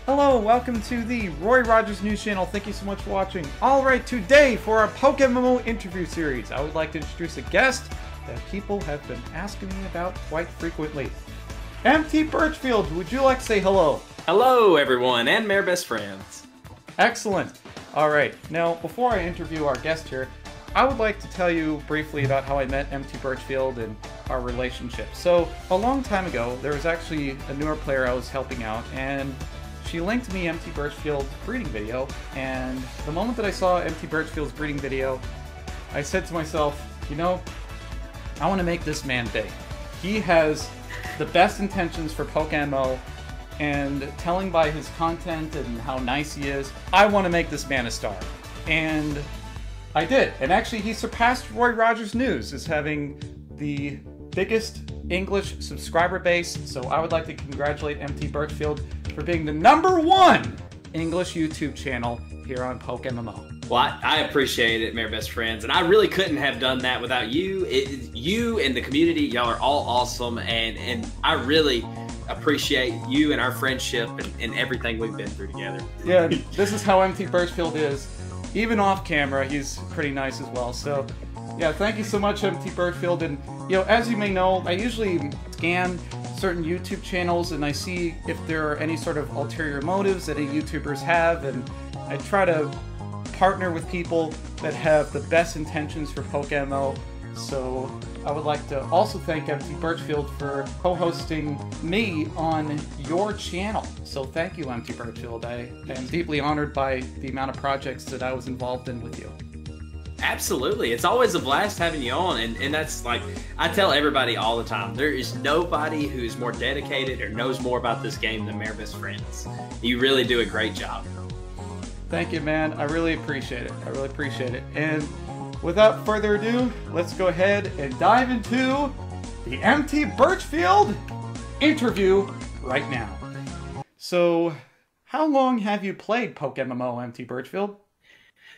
Hello, welcome to the Roy Rogers News Channel. Thank you so much for watching. Alright, today for our PokeMMO Interview series, I would like to introduce a guest that people have been asking me about quite frequently. mtbirchfield, would you like to say hello? Hello, everyone, and Mayor Best Friends. Excellent. Alright, now before I interview our guest here, I would like to tell you briefly about how I met mtbirchfield and our relationship. So, a long time ago, there was actually a newer player I was helping out, and she linked me mtbirchfield's breeding video, and the moment that I saw mtbirchfield's breeding video, I said to myself, you know, I want to make this man big. He has the best intentions for PokeMMO, and telling by his content and how nice he is, I want to make this man a star. And I did. And actually, he surpassed Roy Rogers News as having the biggest English subscriber base. So I would like to congratulate mtbirchfield for being the #1 English YouTube channel here on PokeMMO. Well, I appreciate it, Mayor Best Friends, and I really couldn't have done that without you. You and the community, y'all are all awesome, and I really appreciate you and our friendship and everything we've been through together. Yeah, this is how mtbirchfield is. Even off camera, he's pretty nice as well. So, yeah, thank you so much, mtbirchfield. And, you know, as you may know, I usually scan certain YouTube channels and I see if there are any sort of ulterior motives that any YouTubers have, and I try to partner with people that have the best intentions for PokeMMO. So I would like to also thank mtbirchfield for co-hosting me on your channel. So thank you, mtbirchfield. I am deeply honored by the amount of projects that I was involved in with you. Absolutely. It's always a blast having you on, and that's like, I tell everybody all the time, there is nobody who's more dedicated or knows more about this game than Mayor Best Friends. You really do a great job. Thank you, man. I really appreciate it. I really appreciate it. And without further ado, let's go ahead and dive into the mtbirchfield interview right now. So, how long have you played PokeMMO, mtbirchfield?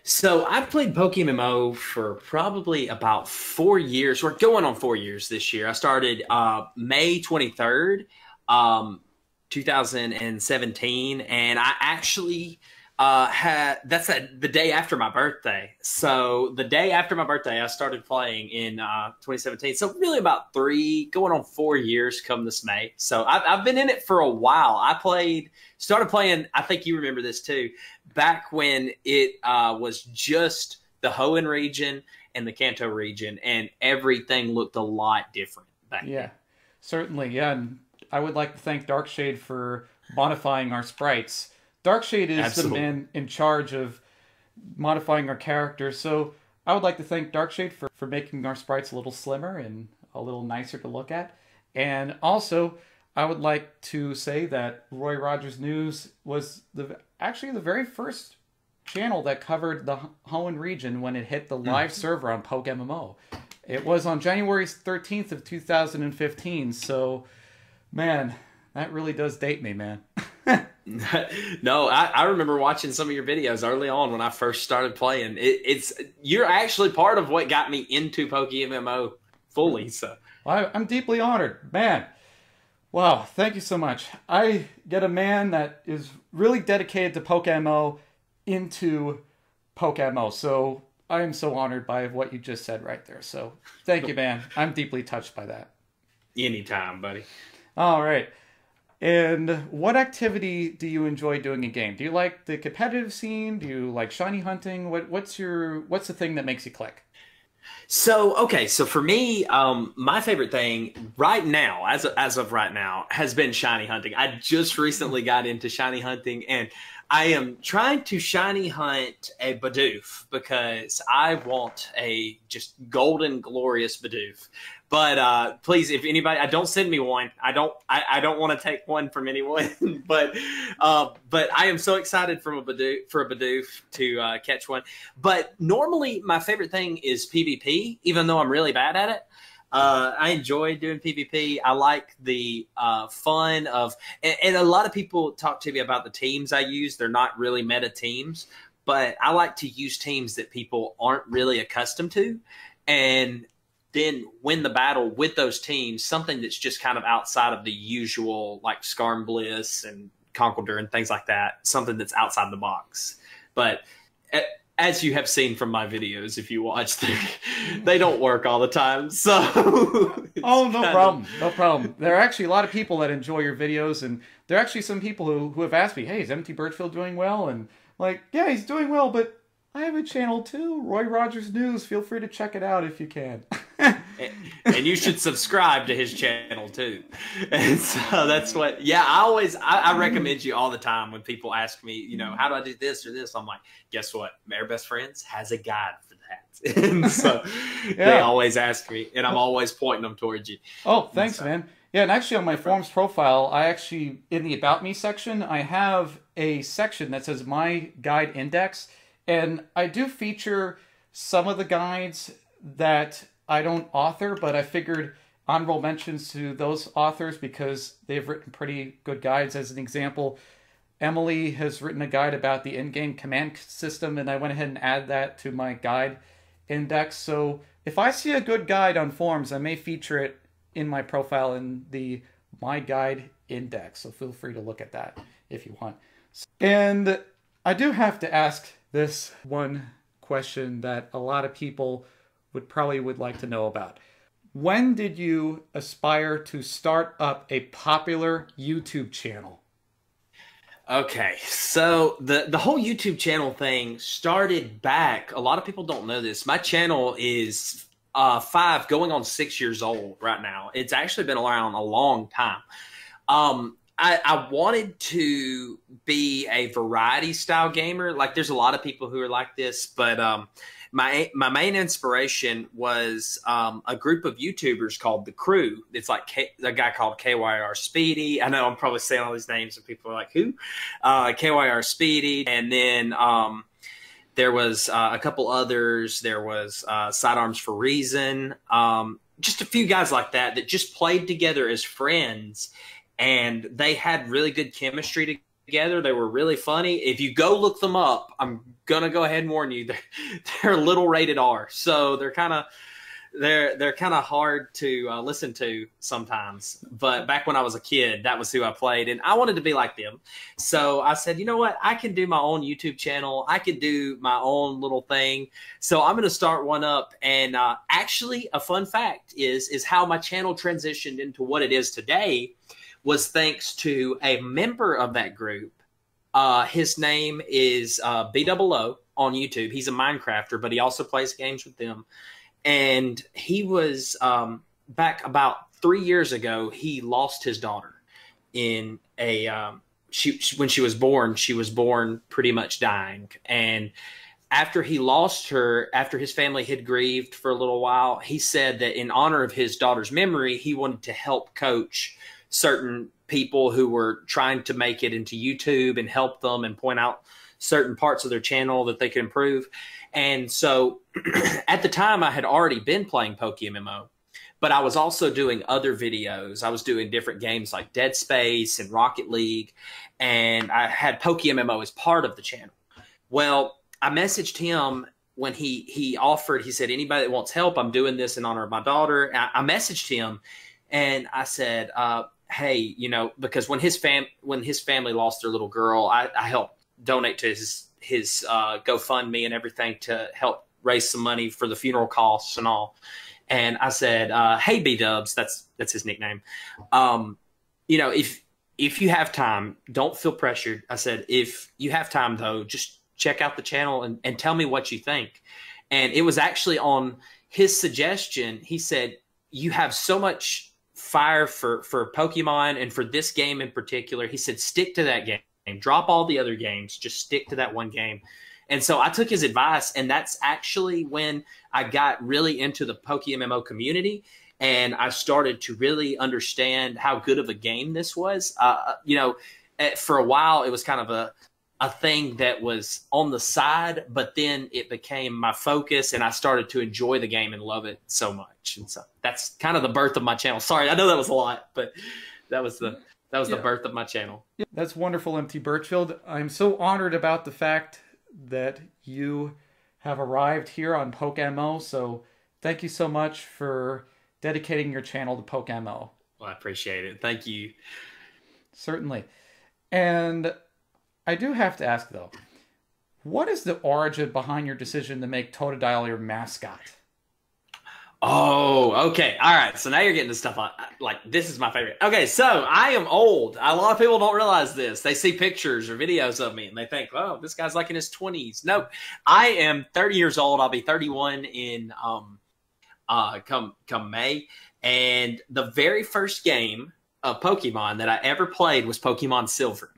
So I've played PokeMMO for probably about 4 years. We're going on 4 years this year. I started May 23rd, 2017, and I actually that's the day after my birthday. So the day after my birthday, I started playing in 2017. So really about 3, going on 4 years come this May. So I've been in it for a while. Started playing, I think you remember this too, back when it was just the Hoenn region and the Kanto region, and everything looked a lot different back then. Certainly, yeah. And I would like to thank Darkshade for modifying our sprites. Darkshade is Absolutely. the man in charge of modifying our characters, so I would like to thank Darkshade for making our sprites a little slimmer and a little nicer to look at. And also, I would like to say that Roy Rogers News was actually the very first channel that covered the Hoenn region when it hit the live server on PokeMMO. It was on January 13th of 2015, so, man, that really does date me, man. No, I remember watching some of your videos early on when I first started playing. You're actually part of what got me into PokeMMO fully. So Well, I'm deeply honored, man. Wow, thank you so much. I get a man that is really dedicated to PokeMMO into PokeMMO, so I am so honored by what you just said right there. So thank you, man. I'm deeply touched by that. Anytime, buddy. All right. And what activity do you enjoy doing in game? Do you like the competitive scene? Do you like shiny hunting? What's the thing that makes you click? So, okay, so for me, my favorite thing right now, as of right now, has been shiny hunting. I just recently got into shiny hunting, and I am trying to shiny hunt a Bidoof because I want a just golden, glorious Bidoof. But please, if anybody, don't send me one. I don't want to take one from anyone. but I am so excited for a Bidoof to catch one. But normally, my favorite thing is PvP, even though I'm really bad at it. I enjoy doing PvP. I like the fun of, and a lot of people talk to me about the teams I use. They're not really meta teams, but I like to use teams that people aren't really accustomed to, and then win the battle with those teams, something that's just kind of outside of the usual, like Skarn Bliss and Conqueror and things like that, something that's outside the box. But as you have seen from my videos, if you watch, they don't work all the time. So, oh, no problem. No problem. There are actually a lot of people that enjoy your videos, and there are actually some people who have asked me, hey, is MT Birchfield doing well? And like, yeah, he's doing well, but I have a channel too, Roy Rogers News. Feel free to check it out if you can. And you should subscribe to his channel too. And so that's what, yeah, I recommend you all the time when people ask me, you know, how do I do this or this? I'm like, guess what? Mayor Best Friends has a guide for that. And so they always ask me, and I'm always pointing them towards you. Oh, thanks, man. Yeah, and actually on my forums profile, I actually, in the About Me section, I have a section that says My Guide Index. And I do feature some of the guides that I don't author, but I figured honorable mentions to those authors because they've written pretty good guides. As an example, Emily has written a guide about the in-game command system, and I went ahead and added that to my guide index. So if I see a good guide on forums, I may feature it in my profile in the My Guide Index. So feel free to look at that if you want. And I do have to ask this one question that a lot of people would like to know about. When did you aspire to start up a popular YouTube channel? Okay, so the whole YouTube channel thing started back. A lot of people don't know this. My channel is 5 going on 6 years old right now. It's actually been around a long time. I wanted to be a variety style gamer. Like there's a lot of people who are like this, but my main inspiration was a group of YouTubers called The Crew. It's like a guy called KYR Speedy. I know I'm probably saying all these names and people are like, who? KYR Speedy. And then there was a couple others. There was Sidearms for Reason. Just a few guys like that just played together as friends. And they had really good chemistry together. They were really funny. If you go look them up, I'm gonna go ahead and warn you, they're a little rated R, so they're kind of hard to listen to sometimes. But back when I was a kid, that was who I played, and I wanted to be like them. So I said, you know what? I can do my own YouTube channel. I can do my own little thing. So I'm gonna start one up. And actually, a fun fact is how my channel transitioned into what it is today. Was thanks to a member of that group. His name is BOO on YouTube. He's a Minecrafter, but he also plays games with them. And he was, back about 3 years ago, he lost his daughter in a, when she was born pretty much dying. And after he lost her, after his family had grieved for a little while, he said that in honor of his daughter's memory, he wanted to help coach certain people who were trying to make it into YouTube and help them and point out certain parts of their channel that they could improve. And so at the time I had already been playing PokeMMO, but I was also doing other videos. I was doing different games like Dead Space and Rocket League, and I had PokeMMO as part of the channel. Well, I messaged him when he offered, he said, anybody that wants help, I'm doing this in honor of my daughter. I messaged him and I said, hey, you know, because when his family lost their little girl, I helped donate to his GoFundMe and everything to help raise some money for the funeral costs and all. And I said, hey, B-Dubs, that's his nickname. You know, if you have time, don't feel pressured. I said, if you have time though, just check out the channel and tell me what you think. And it was actually on his suggestion. He said, you have so much fire for Pokemon and for this game in particular. He said, stick to that game. Drop all the other games. Just stick to that one game. And so I took his advice, and that's actually when I got really into the PokeMMO community, and I started to really understand how good of a game this was. You know, for a while, it was kind of a thing that was on the side, but then it became my focus, and I started to enjoy the game and love it so much. And so that's kind of the birth of my channel. Sorry, I know that was a lot, but that was the birth of my channel. Yeah, that's wonderful, MT Birchfield. I'm so honored about the fact that you have arrived here on PokeMMO. So thank you so much for dedicating your channel to PokeMMO. Well, I appreciate it. Thank you. Certainly. And I do have to ask, though, what is the origin behind your decision to make Totodile your mascot? Oh, okay. All right. So now you're getting to stuff like this is my favorite. Okay, so I am old. A lot of people don't realize this. They see pictures or videos of me and they think, oh, this guy's like in his 20s. Nope. I am 30 years old. I'll be 31 in come May. And the very first game of Pokemon that I ever played was Pokemon Silver.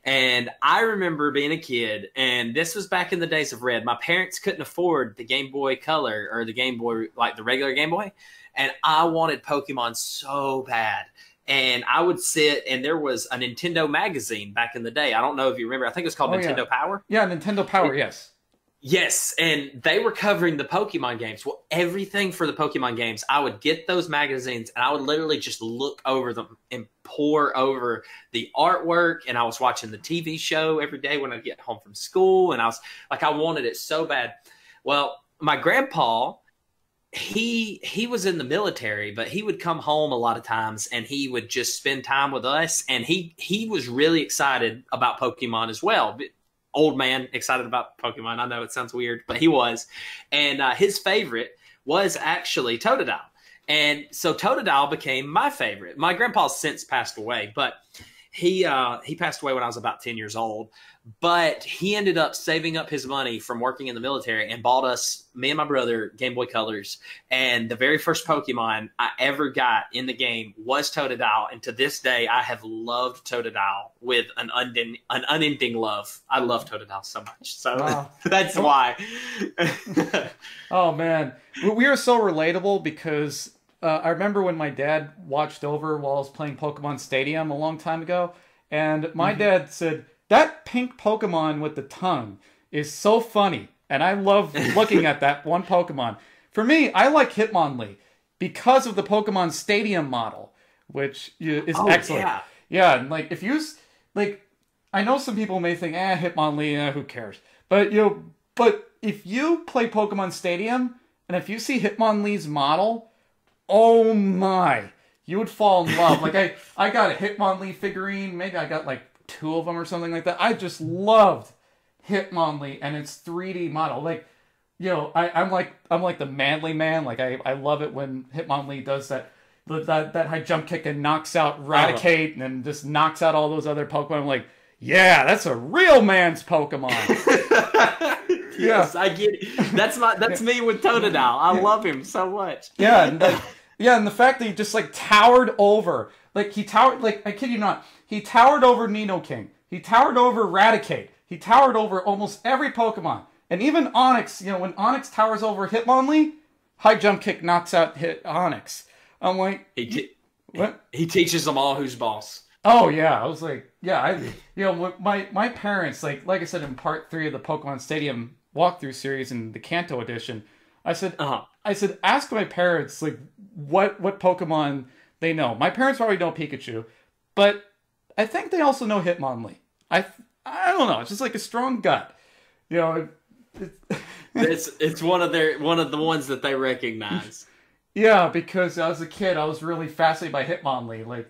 And I remember being a kid, and this was back in the days of Red. My parents couldn't afford the Game Boy Color or the Game Boy, like the regular Game Boy. And I wanted Pokemon so bad. And I would sit, and there was a Nintendo magazine back in the day. I don't know if you remember. I think it was called Nintendo Power. Yeah, Nintendo Power, yes. Yes, and they were covering the Pokemon games. Well, everything for the Pokemon games, I would get those magazines, and I would literally just look over them and pore over the artwork, and I was watching the TV show every day when I'd get home from school, and I was like, I wanted it so bad. Well, my grandpa, he was in the military, but he would come home a lot of times, and he would just spend time with us, and he was really excited about Pokemon as well. Old man excited about Pokemon. I know it sounds weird, but he was. And his favorite was actually Totodile. And so Totodile became my favorite. My grandpa's since passed away, but he passed away when I was about 10 years old. But he ended up saving up his money from working in the military and bought us, me and my brother, Game Boy Colors. And the very first Pokemon I ever got in the game was Totodile. And to this day, I have loved Totodile with an unending love. I love Totodile so much. So wow. That's why. Oh, man. We are so relatable because I remember when my dad watched over while I was playing Pokemon Stadium a long time ago. And my dad said, that pink Pokemon with the tongue is so funny. And I love looking at that one Pokemon. For me, I like Hitmonlee because of the Pokemon Stadium model, which is excellent. Yeah. Yeah, and like if you like, I know some people may think, Hitmonlee, who cares? But but if you play Pokemon Stadium and if you see Hitmonlee's model, oh my, you would fall in love. Like I got a Hitmonlee figurine. Maybe I got like 2 of them or something like that. I just loved Hitmonlee and its 3D model. Like, I'm like the manly man. Like I love it when Hitmonlee does that high jump kick and knocks out Raticate and then just knocks out all those other Pokemon. I'm like, yeah, that's a real man's Pokemon. Yes, I get it. That's me with Totodile. I love him so much. Yeah, and and the fact that he just like towered over, like he towered, like I kid you not, he towered over Nidoking. He towered over Raticate. He towered over almost every Pokemon. And even Onix, when Onix towers over Hitmonlee, high jump kick knocks out Onix. I'm like, what? He teaches them all who's boss. Oh yeah, I was like, yeah, my parents, like I said in part 3 of the Pokemon Stadium walkthrough series in the Kanto edition, I said, ask my parents like what Pokemon they know. My parents probably know Pikachu, but I think they also know Hitmonlee. I don't know. It's just like a strong gut, It's one of the ones that they recognize. Yeah, because as a kid, I was really fascinated by Hitmonlee. Like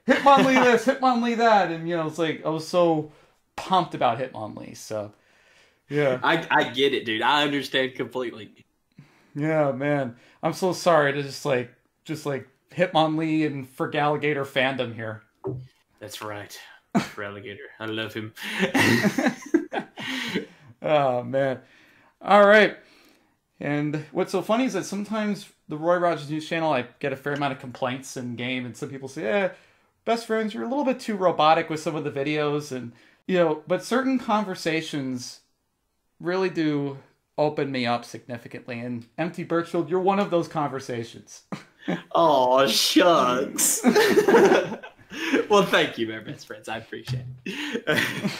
Hitmonlee this, Hitmonlee that, and it's like I was so pumped about Hitmonlee. So yeah, I get it, dude. I understand completely. Yeah, man. I'm so sorry to just like Hitmonlee and Feraligatr fandom here. That's right. Feraligatr. I love him. Oh, man. All right. And what's so funny is that sometimes the Roy Rogers News Channel, I get a fair amount of complaints in game, and some people say, best friends, you're a little bit too robotic with some of the videos. And, but certain conversations really do open me up significantly. And Empty Birchfield, you're one of those conversations. Oh, shucks. Well, thank you, my best friends. I appreciate it.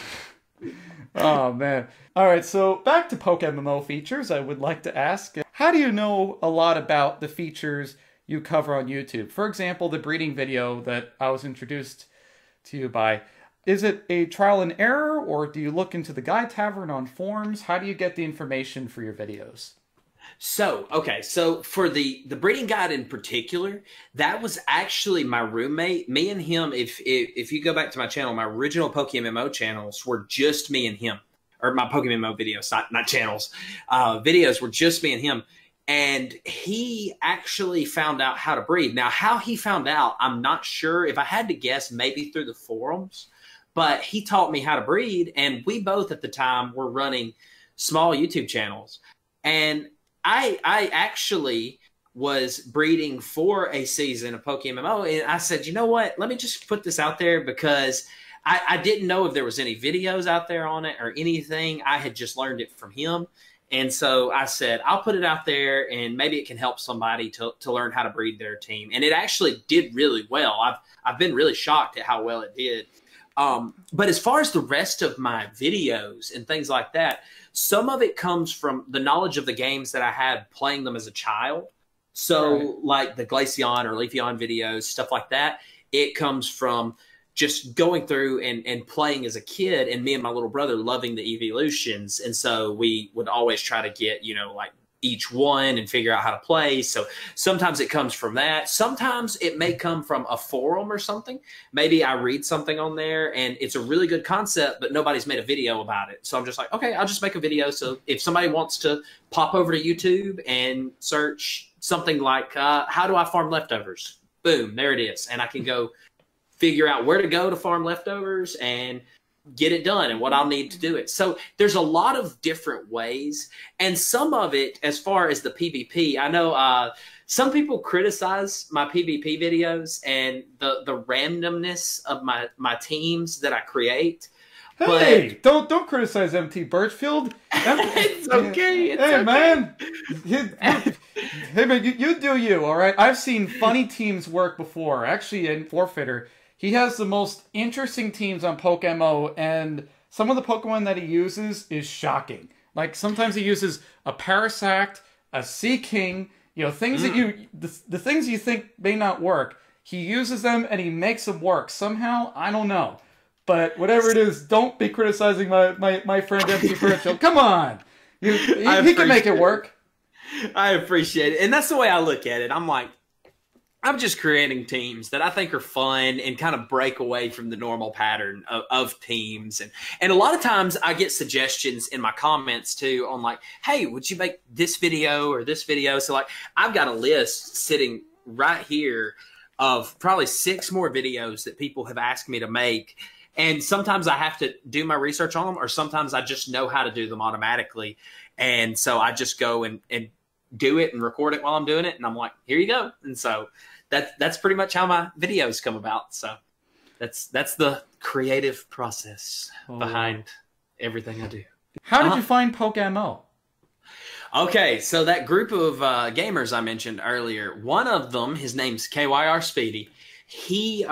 Oh, man. All right, so back to PokeMMO features. I would like to ask, how do you know a lot about the features you cover on YouTube? For example, the breeding video that I was introduced to you by. Is it a trial and error, or do you look into the Guide Tavern on forums? How do you get the information for your videos? So, okay, so for the breeding guide in particular, that was actually my roommate. Me and him, if you go back to my channel, my original PokeMMO channels were just me and him. Or my PokeMMO videos, not channels. Videos were just me and him. And he actually found out how to breed. Now, how he found out, I'm not sure. If I had to guess, maybe through the forums. But he taught me how to breed, and we both at the time were running small YouTube channels. And I actually was breeding for a season of PokeMMO, and I said, you know what? Let me just put this out there because I didn't know if there was any videos out there on it or anything. I had just learned it from him. And so I said, I'll put it out there and maybe it can help somebody to learn how to breed their team. And it actually did really well. I've been really shocked at how well it did. But as far as the rest of my videos and things like that, some of it comes from the knowledge of the games that I had playing them as a child. So right. Like the Glaceon or Leafeon videos, stuff like that, it comes from just going through and playing as a kid, and me and my little brother loving the evolutions. And so we would always try to get, you know, like each one and figure out how to play. So sometimes it comes from that. Sometimes it may come from a forum or something. Maybe I read something on there and it's a really good concept, but nobody's made a video about it. So I'm just like, okay, I'll just make a video. So if somebody wants to pop over to YouTube and search something like, how do I farm leftovers? Boom, there it is. And I can go figure out where to go to farm leftovers and get it done and what I'll need to do it. So there's a lot of different ways. And some of it, as far as the PvP, I know some people criticize my PvP videos and the randomness of my teams that I create. Hey, but don't criticize MT Birchfield. It's okay. It's hey, okay. Man. Hey, man, you do you, all right? I've seen funny teams work before. Actually, in Forfeiter, he has the most interesting teams on PokeMO, and some of the Pokemon that he uses is shocking. Like, sometimes he uses a Parasect, a Sea King, you know, things that the things you think may not work. He uses them, and he makes them work. Somehow, I don't know. But whatever it is, don't be criticizing my friend MC Birchfield. Come on! He can make it work. I appreciate it. And that's the way I look at it. I'm like, I'm just creating teams that I think are fun and kind of break away from the normal pattern of teams. And a lot of times I get suggestions in my comments too on like, hey, would you make this video or this video? So like, I've got a list sitting right here of probably 6 more videos that people have asked me to make. And sometimes I have to do my research on them, or sometimes I just know how to do them automatically. And so I just go and do it and record it while I'm doing it. And I'm like, here you go. And so that's pretty much how my videos come about. So that's the creative process behind everything I do. How did you find PokeMO? Okay, so that group of gamers I mentioned earlier, one of them, his name's KYR Speedy. He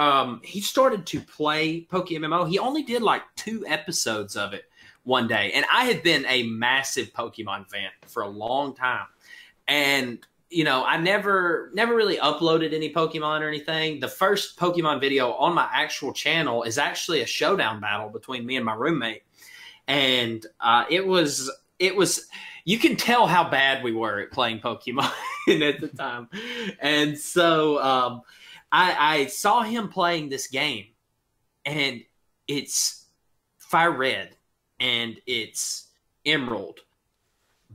started to play PokeMMO. He only did like 2 episodes of it one day. And I had been a massive Pokemon fan for a long time. And, you know, I never really uploaded any Pokemon or anything. The first Pokemon video on my actual channel is actually a showdown battle between me and my roommate. And it was you can tell how bad we were at playing Pokemon at the time. And so I saw him playing this game, and it's Fire Red and it's Emerald,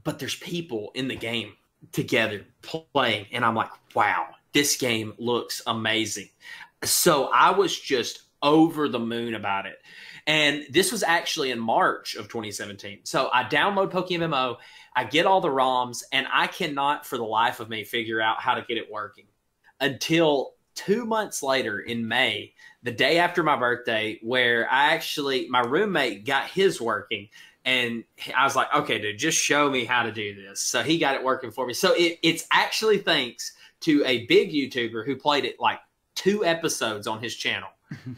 but there's people in the game together playing, and I'm like, wow, this game looks amazing. So I was just over the moon about it. And this was actually in March of 2017. So I download PokeMMO, I get all the ROMs, and I cannot for the life of me figure out how to get it working until 2 months later in May, the day after my birthday, where my roommate got his working. And I was like, okay, dude, just show me how to do this. So he got it working for me. So it's actually thanks to a big YouTuber who played it like 2 episodes on his channel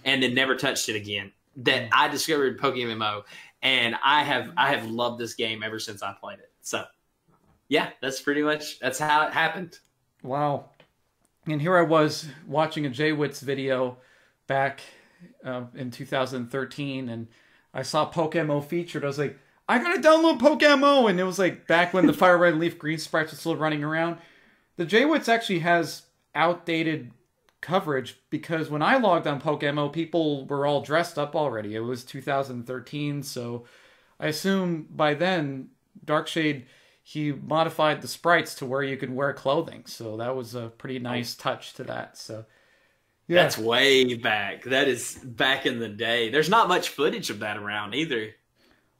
and then never touched it again that I discovered PokeMMO. And I have loved this game ever since I played it. So yeah, that's how it happened. Wow. And here I was watching a Jwitz video back in 2013, and I saw PokeMO featured. I was like, I gotta download PokeMMO, and it was like back when the Fire Red Leaf Green sprites were still running around. The JWits actually has outdated coverage because when I logged on PokeMMO, people were all dressed up already. It was 2013, so I assume by then Darkshade, he modified the sprites to where you could wear clothing, so that was a pretty nice touch to that. So yeah. That's way back. That is back in the day. There's not much footage of that around either.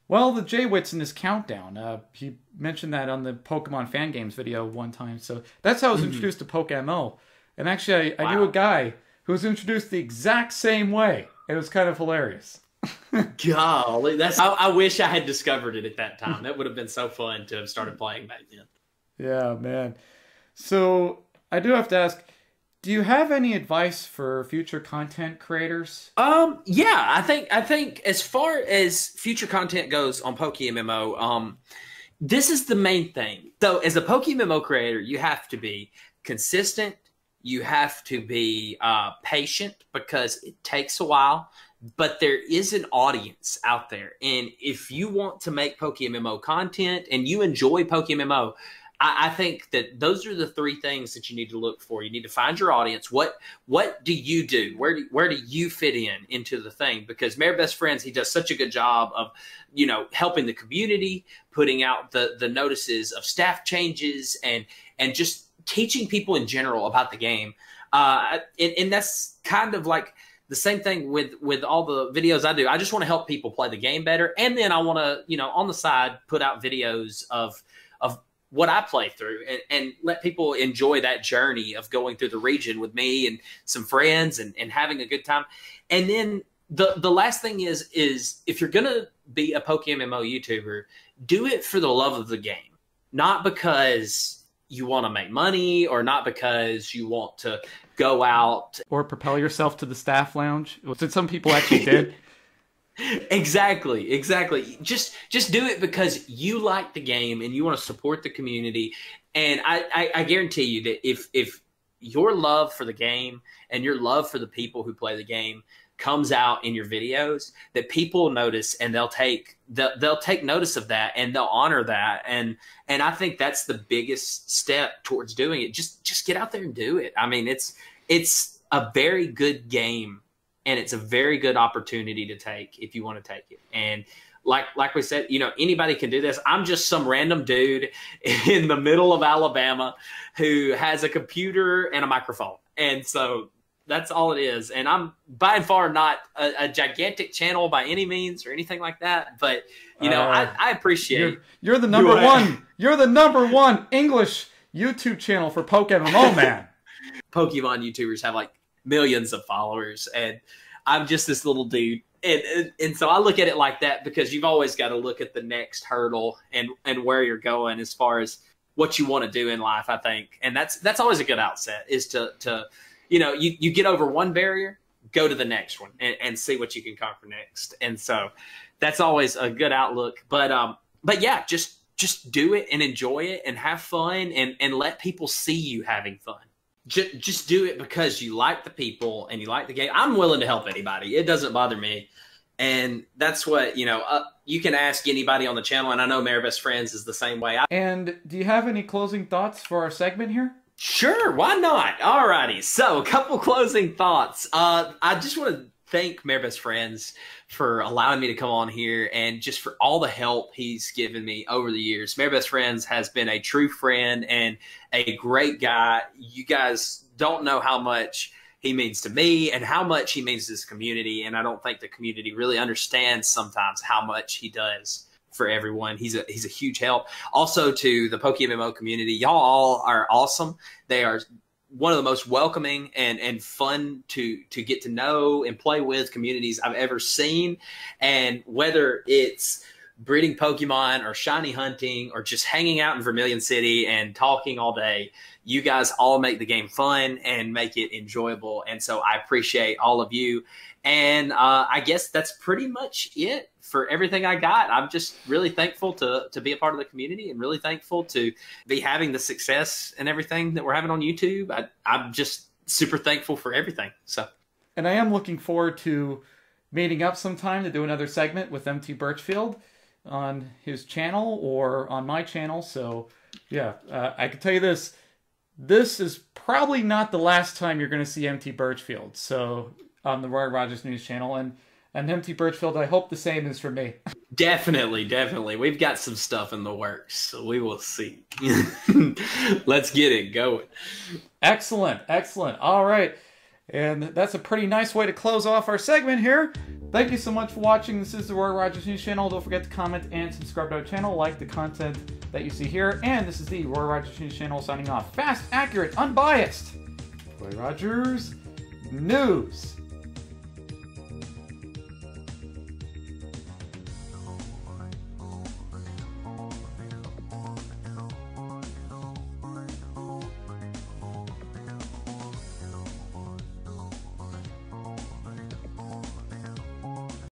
Well, the JWits in his countdown, he mentioned that on the Pokemon Fan Games video one time, so that's how I was introduced to PokeMMO. And actually, I knew a guy who was introduced the exact same way. It was kind of hilarious. Golly, I wish I had discovered it at that time. That would have been so fun to have started playing back then. Yeah, man. So, I do have to ask, do you have any advice for future content creators? Yeah, I think as far as future content goes on PokeMMO, this is the main thing. So as a PokeMMO creator, you have to be consistent. You have to be patient because it takes a while. But there is an audience out there. And if you want to make PokeMMO content and you enjoy PokeMMO, I think that those are the three things that you need to look for. You need to find your audience. What do you do? Where do you fit into the thing? Because Mayor Best Friends, he does such a good job of, helping the community, putting out the notices of staff changes and just teaching people in general about the game. And that's kind of like the same thing with all the videos I do. I just want to help people play the game better. And then I want to, on the side, put out videos of what I play through and let people enjoy that journey of going through the region with me and some friends and having a good time. And then the last thing is if you're going to be a PokeMMO YouTuber, do it for the love of the game, not because you want to make money or not because you want to go out or propel yourself to the staff lounge, which some people actually did. Exactly. Just do it because you like the game and you want to support the community. And I guarantee you that if your love for the game and your love for the people who play the game comes out in your videos, that people notice and they'll take notice of that and they'll honor that. And I think that's the biggest step towards doing it. Just get out there and do it. I mean, it's a very good game. And it's a very good opportunity to take if you want to take it. And like we said, anybody can do this. I'm just some random dude in the middle of Alabama who has a computer and a microphone. And so that's all it is. And I'm by and far not a gigantic channel by any means or anything like that. But, I appreciate You're the number one. You're the number one English YouTube channel for PokeMMO, man. Pokemon YouTubers have like millions of followers, and I'm just this little dude, and so I look at it like that because you've always got to look at the next hurdle and where you're going as far as what you want to do in life, I think. And that's always a good outset is to you get over one barrier, go to the next one and see what you can conquer next. And so that's always a good outlook. But yeah, just do it and enjoy it and have fun and let people see you having fun. Just do it because you like the people and you like the game. I'm willing to help anybody. It doesn't bother me. And that's what, you can ask anybody on the channel. And I know Mayor Best Friends is the same way. And do you have any closing thoughts for our segment here? Sure. Why not? Alrighty. So a couple closing thoughts. I just want to thank Mayor Best Friends for allowing me to come on here and just for all the help he's given me over the years. Mayor Best Friends has been a true friend and a great guy. You guys don't know how much he means to me and how much he means to this community. And I don't think the community really understands sometimes how much he does for everyone. He's a huge help. Also to the PokeMMO community, y'all all are awesome. They are one of the most welcoming and fun to get to know and play with communities I've ever seen. And whether it's breeding Pokemon or shiny hunting or just hanging out in Vermilion City and talking all day, you guys all make the game fun and make it enjoyable. And so I appreciate all of you. And I guess that's pretty much it for everything I got. I'm just really thankful to be a part of the community and really thankful to be having the success and everything that we're having on YouTube. I'm just super thankful for everything. So, and I am looking forward to meeting up sometime to do another segment with MT Birchfield. on his channel or on my channel. So yeah, I can tell you this. This is probably not the last time you're going to see MT Birchfield. So on the Roy Rogers News channel. And MT Birchfield, I hope the same is for me. Definitely, definitely. We've got some stuff in the works, so we will see. Let's get it going. Excellent, excellent. All right. And that's a pretty nice way to close off our segment here. Thank you so much for watching. This is the Roy Rogers News channel. Don't forget to comment and subscribe to our channel. Like the content that you see here. And this is the Roy Rogers News channel signing off. Fast, accurate, unbiased. Roy Rogers News.